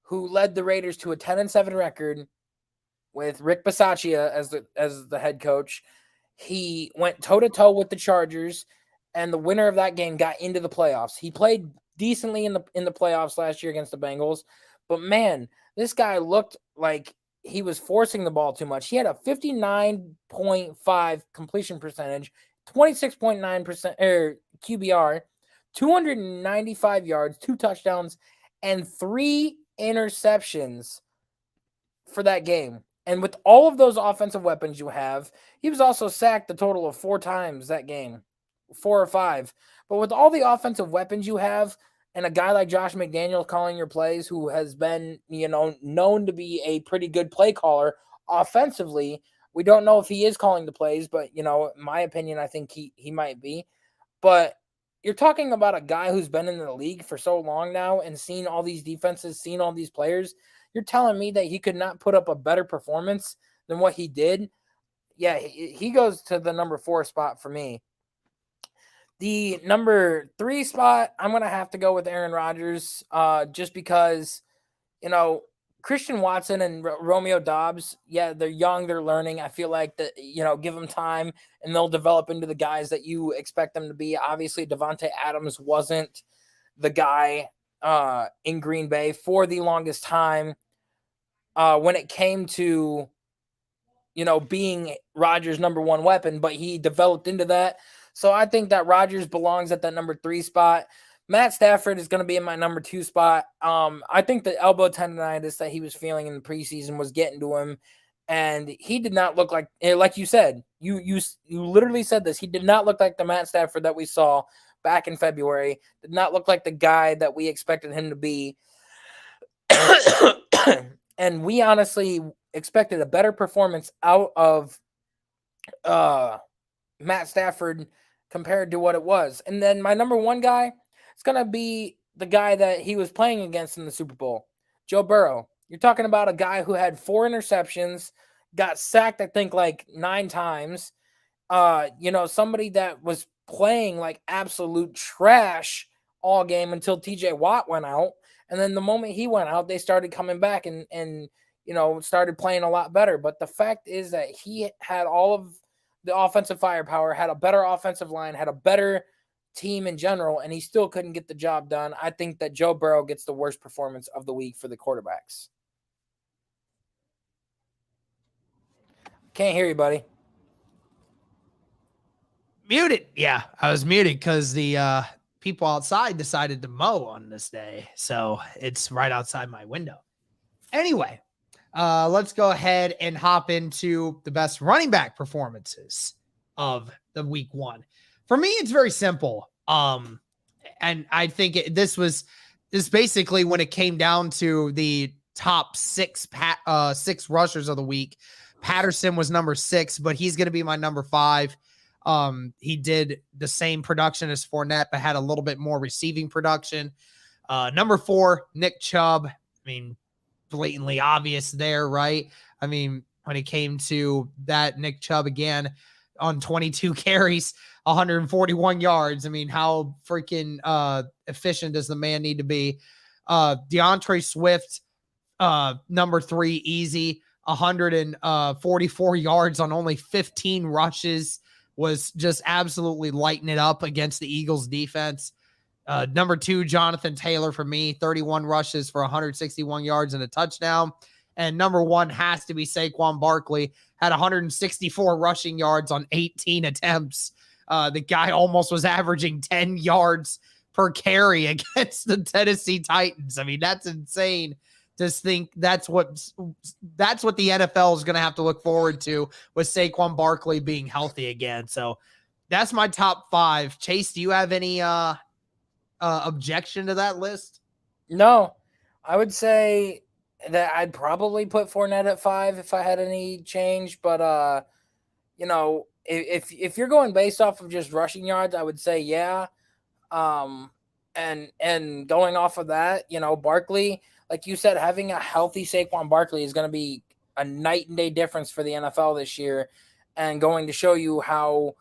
who led the Raiders to a 10-7 record with Rick Bisaccia as the head coach. He went toe-to-toe with the Chargers, and the winner of that game got into the playoffs. He played decently in the playoffs last year against the Bengals. But, man, this guy looked like he was forcing the ball too much. He had a 59.5 completion percentage, 26.9% QBR, 295 yards, 2 touchdowns, and 3 interceptions for that game. And with all of those offensive weapons you have, he was also sacked a total of 4 times that game, 4 or 5. But with all the offensive weapons you have, and a guy like Josh McDaniels calling your plays, who has been, known to be a pretty good play caller offensively. We don't know if he is calling the plays, but, in my opinion, I think he might be. But you're talking about a guy who's been in the league for so long now and seen all these defenses, seen all these players. You're telling me that he could not put up a better performance than what he did? Yeah, he goes to the number 4 spot for me. The number 3 spot, I'm going to have to go with Aaron Rodgers, just because, Christian Watson and Romeo Doubs, yeah, they're young, they're learning. I feel like that, give them time and they'll develop into the guys that you expect them to be. Obviously, Devontae Adams wasn't the guy in Green Bay for the longest time when it came to, being Rodgers' number 1 weapon, but he developed into that. So I think that Rodgers belongs at that number 3 spot. Matt Stafford is going to be in my number 2 spot. I think the elbow tendonitis that he was feeling in the preseason was getting to him, and he did not look like you said. You literally said this. He did not look like the Matt Stafford that we saw back in February. Did not look like the guy that we expected him to be. And we honestly expected a better performance out of Matt Stafford compared to what it was. And then my number 1 guy, it's going to be the guy that he was playing against in the Super Bowl, Joe Burrow. You're talking about a guy who had 4 interceptions, got sacked, I think, 9 times. Somebody that was playing like absolute trash all game until TJ Watt went out. And then the moment he went out, they started coming back and started playing a lot better. But the fact is that he had all of the offensive firepower, had a better offensive line, had a better team in general, and he still couldn't get the job done. I think that Joe Burrow gets the worst performance of the week for the quarterbacks. Can't hear you, buddy. Muted. Yeah, I was muted because the people outside decided to mow on this day. So it's right outside my window. Anyway, let's go ahead and hop into the best running back performances of the week one. For me, it's very simple. And I think this basically when it came down to the top six rushers of the week. Patterson was number 6, but he's going to be my number 5. He did the same production as Fournette, but had a little bit more receiving production. Number 4, Nick Chubb. I mean, blatantly obvious there, right? I mean, when it came to that, Nick Chubb again on 22 carries, 141 yards. I mean, how freaking efficient does the man need to be? DeAndre Swift, number 3, easy, 144 yards on only 15 rushes, was just absolutely lighting it up against the Eagles defense. Number 2, Jonathan Taylor for me, 31 rushes for 161 yards and a touchdown. And number 1 has to be Saquon Barkley, had 164 rushing yards on 18 attempts. The guy almost was averaging 10 yards per carry against the Tennessee Titans. I mean, that's insane. Just think that's what the NFL is going to have to look forward to with Saquon Barkley being healthy again. So that's my top 5. Chase, do you have any objection to that list? No, I would say that I'd probably put Fournette at 5 if I had any change. But if you're going based off of just rushing yards, I would say yeah. And going off of that, Barkley, like you said, having a healthy Saquon Barkley is going to be a night and day difference for the NFL this year, and going to show you how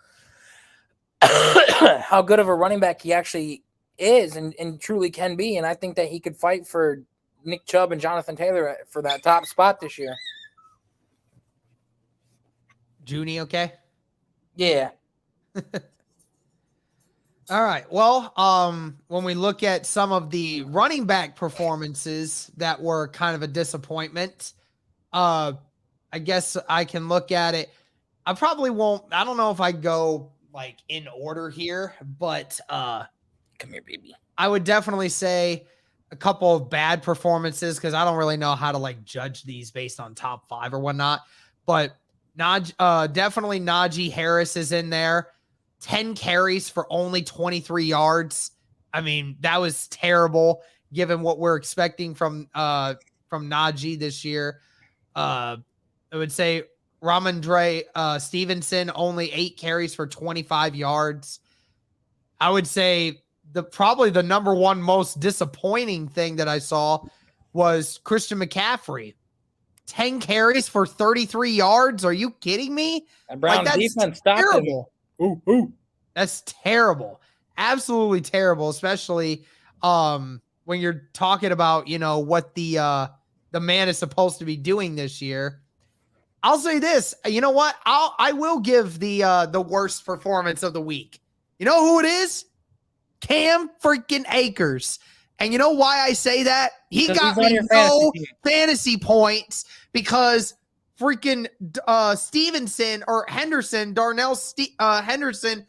how good of a running back he actually is and truly can be. And I think that he could fight for Nick Chubb and Jonathan Taylor for that top spot this year. Junie, okay? Yeah. All right. Well, when we look at some of the running back performances that were kind of a disappointment, I guess I can look at it. I probably won't. I don't know if I go like in order here, but come here, baby. I would definitely say a couple of bad performances because I don't really know how to like judge these based on top 5 or whatnot. But definitely Najee Harris is in there. 10 carries for only 23 yards. I mean, that was terrible given what we're expecting from Najee this year. I would say Ramondre Stevenson, only 8 carries for 25 yards. I would say probably the number 1 most disappointing thing that I saw was Christian McCaffrey. 10 carries for 33 yards. Are you kidding me? And Brown's defense stopped him. Ooh. That's terrible. Absolutely terrible, especially when you're talking about, what the man is supposed to be doing this year. I'll say this. You know what? I will give the worst performance of the week. You know who it is? Cam freaking Akers. And you know why I say that? He got me no fantasy points because freaking Stevenson or Henderson, Henderson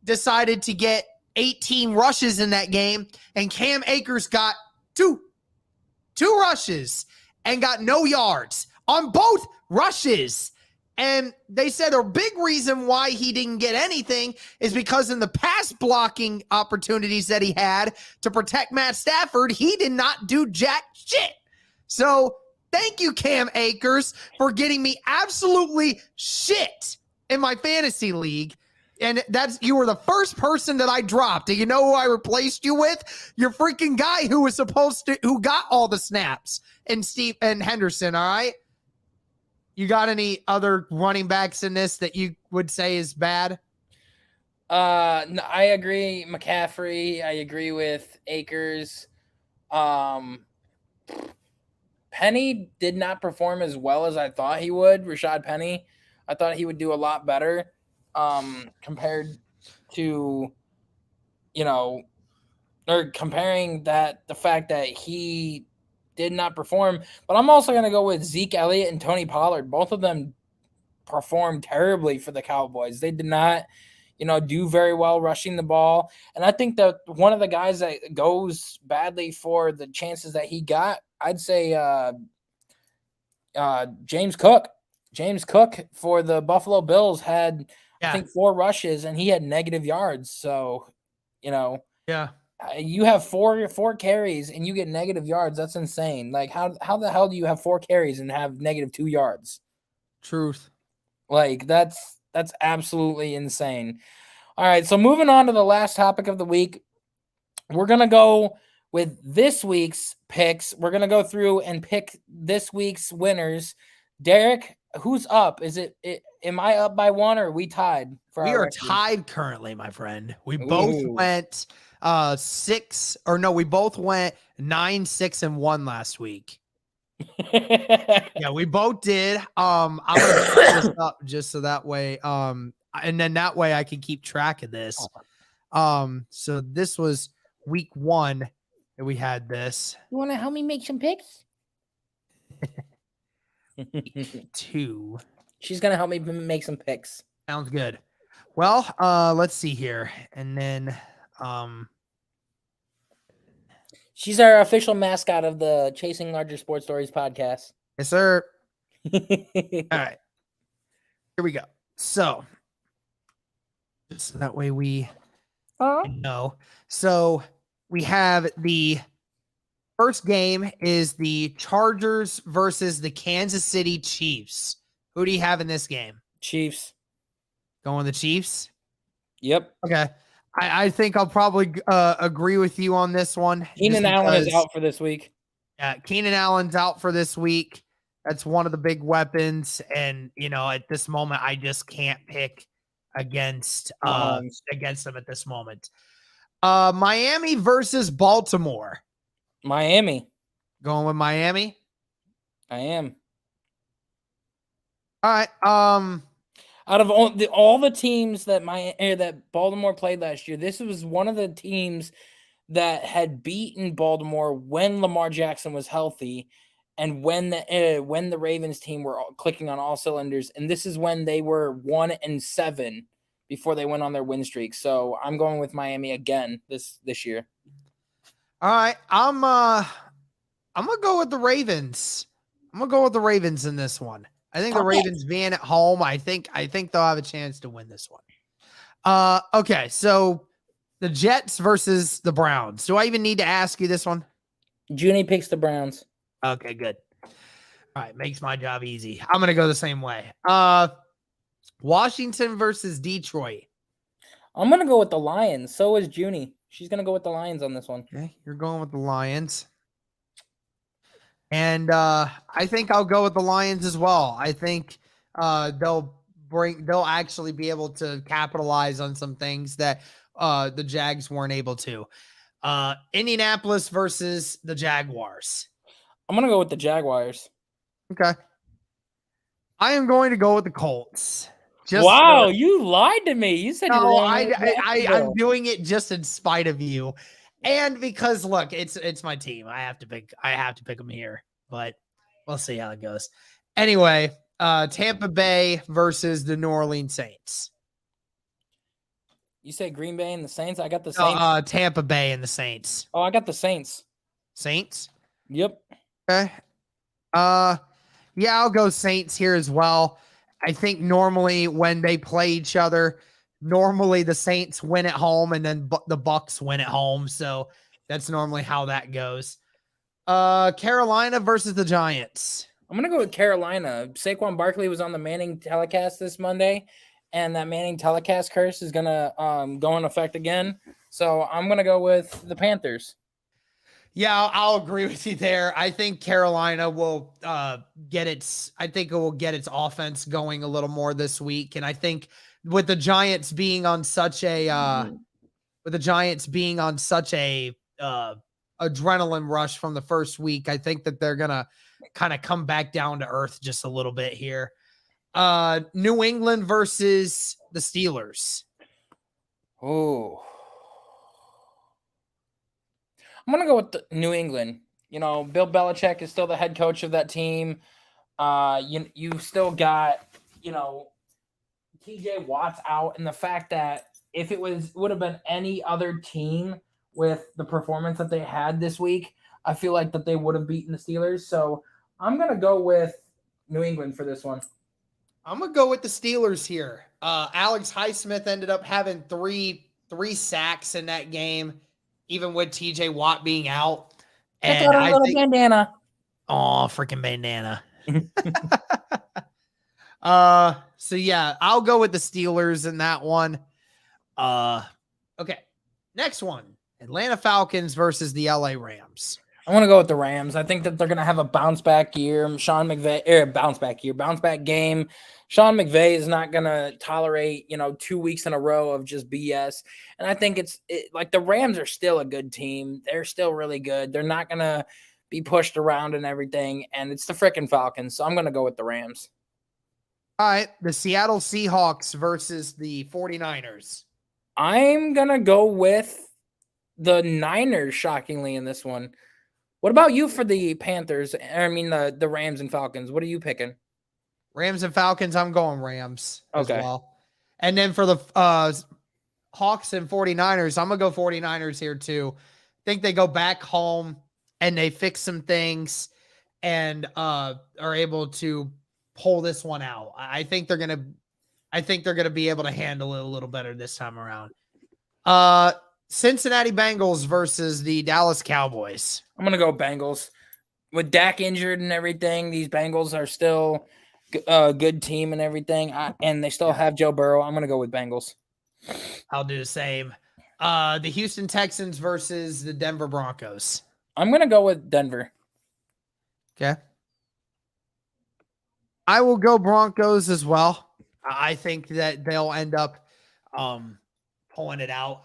decided to get 18 rushes in that game, and Cam Akers got two rushes and got no yards on both rushes. And they said a big reason why he didn't get anything is because in the pass blocking opportunities that he had to protect Matt Stafford, he did not do jack shit. So thank you, Cam Akers, for getting me absolutely shit in my fantasy league. And you were the first person that I dropped. Do you know who I replaced you with? Your freaking guy who got all the snaps, and Henderson. All right. You got any other running backs in this that you would say is bad? No, I agree. McCaffrey. I agree with Akers. Penny did not perform as well as I thought he would. Rashad Penny, I thought he would do a lot better compared to, or comparing the fact that he did not perform. But I'm also going to go with Zeke Elliott and Tony Pollard. Both of them performed terribly for the Cowboys. They did not, do very well rushing the ball. And I think that one of the guys that goes badly for the chances that he got, I'd say James Cook. James Cook for the Buffalo Bills had, I think, 4 rushes, and he had negative yards. So, you have four carries and you get negative yards. That's insane. Like, how the hell do you have 4 carries and have negative 2 yards? Truth. Like, that's absolutely insane. All right, so moving on to the last topic of the week, we're going to go with this week's picks. We're going to go through and pick this week's winners. Derek, who's up? Am I up by 1 or are we tied? We are tied currently, my friend. We both went 6, or no, we both went 9, 6, and 1 last week. Yeah, we both did. I'm gonna put this up just so that way, and then that way I can keep track of this. So this was week 1 that we had this. You want to help me make some picks? Week 2. She's gonna help me make some picks. Sounds good. Well, let's see here, and then she's our official mascot of the Chasing Larger Sports Stories podcast. Yes, sir. All right. Here we go. So, just that way we know. So, we have the first game is the Chargers versus the Kansas City Chiefs. Who do you have in this game? Chiefs. Going the Chiefs? Yep. Okay. I think I'll probably agree with you on this one. Keenan Allen is out for this week. Yeah, Keenan Allen's out for this week. That's one of the big weapons. And, at this moment, I just can't pick against them at this moment. Miami versus Baltimore. Miami. Going with Miami? I am. All right. Out of all the teams that Baltimore played last year, this was one of the teams that had beaten Baltimore when Lamar Jackson was healthy, and when the Ravens team were clicking on all cylinders. And this is when they were 1-7 before they went on their win streak. So I'm going with Miami again this year. All right, I'm gonna go with the Ravens. I'm gonna go with the Ravens in this one. I think the Ravens being at home, I think they'll have a chance to win this one. Okay, so the Jets versus the Browns. Do I even need to ask you this one? Junie picks the Browns. Okay, good. All right, makes my job easy. I'm gonna go the same way. Washington versus Detroit. I'm gonna go with the Lions. So is Junie. She's gonna go with the Lions on this one. Okay, you're going with the Lions. And I think I'll go with the Lions as well. I think they'll actually be able to capitalize on some things that the Jags weren't able to. Indianapolis versus the Jaguars. I'm going to go with the Jaguars. Okay. I am going to go with the Colts. Wow, you lied to me. You said no, I'm doing it just in spite of you. And because look, it's my team. I have to pick them here, but we'll see how it goes. Anyway, Tampa Bay versus the New Orleans Saints. You said Green Bay and the Saints? I got the Saints. Tampa Bay and the Saints. Oh, I got the Saints. Saints? Yep. Okay. Yeah, I'll go Saints here as well. I think normally when they play each other, normally the Saints win at home and then the Bucks win at home. So that's normally how that goes. Carolina versus the Giants. I'm going to go with Carolina. Saquon Barkley was on the Manning telecast this Monday, and that Manning telecast curse is going to go in effect again. So I'm going to go with the Panthers. Yeah, I'll agree with you there. I think Carolina will get its offense going a little more this week. And I think with the Giants being on such a adrenaline rush from the first week. I think that they're going to kind of come back down to earth just a little bit here. New England versus the Steelers. Oh, I'm gonna go with New England. You know, Bill Belichick is still the head coach of that team. You still got, you know, TJ Watt's out, and the fact that if it would have been any other team with the performance that they had this week, I feel like that they would have beaten the Steelers. So I'm gonna go with New England for this one. I'm gonna go with the Steelers here. Alex Highsmith ended up having three sacks in that game, even with TJ Watt being out. And I think bandana. Oh, freaking bandana. So yeah, I'll go with the Steelers in that one. Okay. Next one. Atlanta Falcons versus the LA Rams. I'm going to go with the Rams. I think that they're going to have a bounce back year. Bounce back game. Sean McVay is not going to tolerate, 2 weeks in a row of just BS. And I think like the Rams are still a good team. They're still really good. They're not going to be pushed around and everything. And it's the freaking Falcons. So I'm going to go with the Rams. All right. The Seattle Seahawks versus the 49ers. I'm going to go with the Niners, shockingly, in this one. What about you for the Panthers? I mean, the Rams and Falcons. What are you picking? Rams and Falcons, I'm going Rams as well. And then for the Hawks and 49ers, I'm going to go 49ers here too. I think they go back home and they fix some things and are able to pull this one out. I think they're going to be able to handle it a little better this time around. Cincinnati Bengals versus the Dallas Cowboys. I'm going to go Bengals. With Dak injured and everything, these Bengals are still a good team and everything, and they still have Joe Burrow. I'm going to go with Bengals. I'll do the same. The Houston Texans versus the Denver Broncos. I'm going to go with Denver. Okay. I will go Broncos as well. I think that they'll end up pulling it out.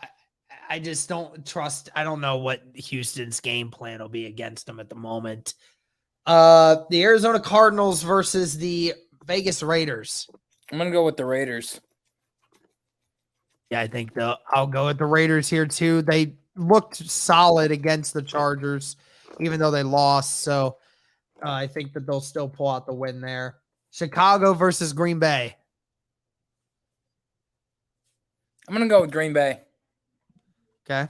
I just don't trust. I don't know what Houston's game plan will be against them at the moment. The Arizona Cardinals versus the Vegas Raiders. I'm going to go with the Raiders. Yeah, I think I'll go with the Raiders here too. They looked solid against the Chargers, even though they lost. So I think that they'll still pull out the win there. Chicago versus Green Bay. I'm going to go with Green Bay. Okay.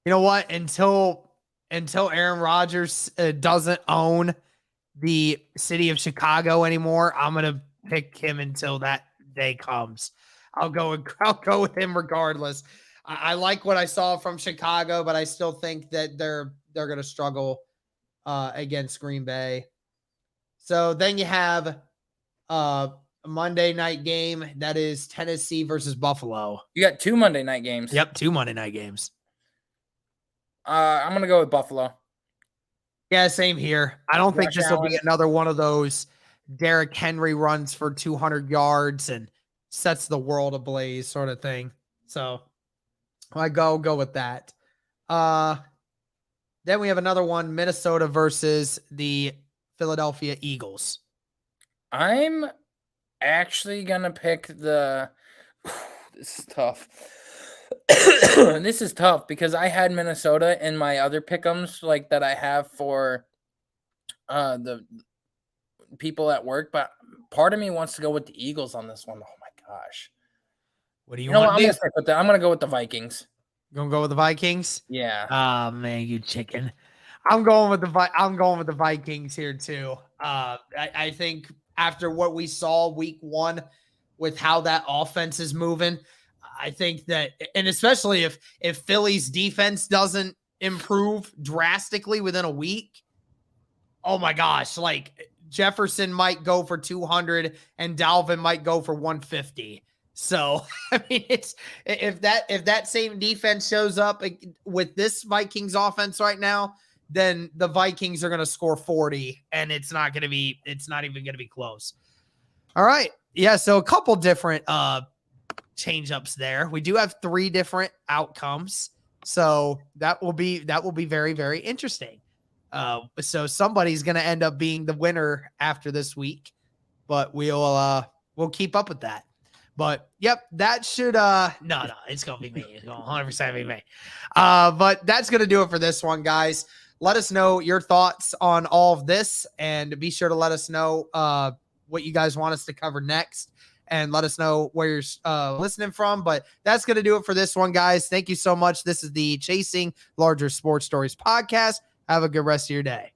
You know what? Until Aaron Rodgers doesn't own the city of Chicago anymore, I'm gonna pick him until that day comes. I'll go with him regardless. I like what I saw from Chicago, but I still think that they're gonna struggle against Green Bay. So then you have a Monday night game that is Tennessee versus Buffalo. You got 2 Monday night games. Yep, 2 Monday night games. I'm going to go with Buffalo. Yeah, same here. I don't think this will be another one of those Derrick Henry runs for 200 yards and sets the world ablaze sort of thing. So I go with that. Then we have another one, Minnesota versus the Philadelphia Eagles. I'm actually going to pick this is tough. This is tough because I had Minnesota in my other pick'ems like that I have for the people at work, but part of me wants to go with the Eagles on this one. Oh my gosh. What do you want to do? I'm going to go with the Vikings. You going to go with the Vikings? Yeah. Oh man, you chicken. I'm going with the Vikings here too. I think after what we saw week 1 with how that offense is moving, I think that, and especially if Philly's defense doesn't improve drastically within a week, oh my gosh, like Jefferson might go for 200 and Dalvin might go for 150. So, I mean, it's if that same defense shows up with this Vikings offense right now, then the Vikings are going to score 40 and it's not even going to be close. All right. Yeah. So a couple different change ups there. We do have 3 different outcomes. So that will be very, very interesting. So somebody's going to end up being the winner after this week, but we'll keep up with that. But yep, that should no, it's gonna be me. It's gonna 100% be me. But that's gonna do it for this one, guys. Let us know your thoughts on all of this, and be sure to let us know what you guys want us to cover next, and let us know where you're listening from. But that's gonna do it for this one, guys. Thank you so much. This is the Chasing Larger Sports Stories podcast. Have a good rest of your day.